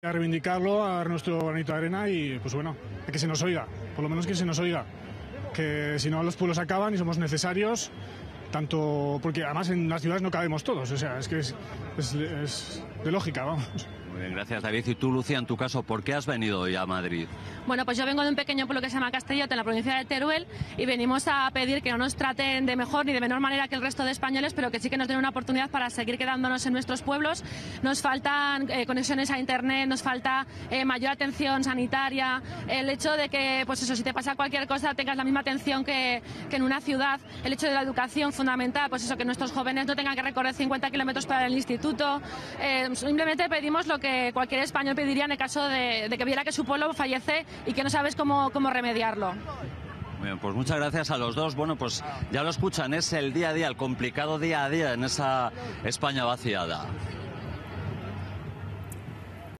A reivindicarlo, a dar nuestro granito de arena y, pues bueno, que se nos oiga, por lo menos que se nos oiga. Que si no los pueblos acaban y somos necesarios, tanto porque además en las ciudades no cabemos todos, o sea, es que es de lógica, vamos. Muy bien, gracias David. Y tú, Lucía, en tu caso, ¿por qué has venido hoy a Madrid? Bueno, pues yo vengo de un pequeño pueblo que se llama Castellote, en la provincia de Teruel, y venimos a pedir que no nos traten de mejor ni de menor manera que el resto de españoles, pero que sí que nos den una oportunidad para seguir quedándonos en nuestros pueblos. Nos faltan conexiones a internet, nos falta mayor atención sanitaria, el hecho de que, pues eso, si te pasa cualquier cosa tengas la misma atención que en una ciudad, el hecho de la educación fundamental, pues eso, que nuestros jóvenes no tengan que recorrer 50 kilómetros para el instituto. Simplemente pedimos lo que cualquier español pediría en el caso de que viera que su pueblo fallece y que no sabes cómo remediarlo. Muy bien, pues muchas gracias a los dos. Bueno, pues ya lo escuchan, es el día a día, el complicado día a día en esa España vaciada.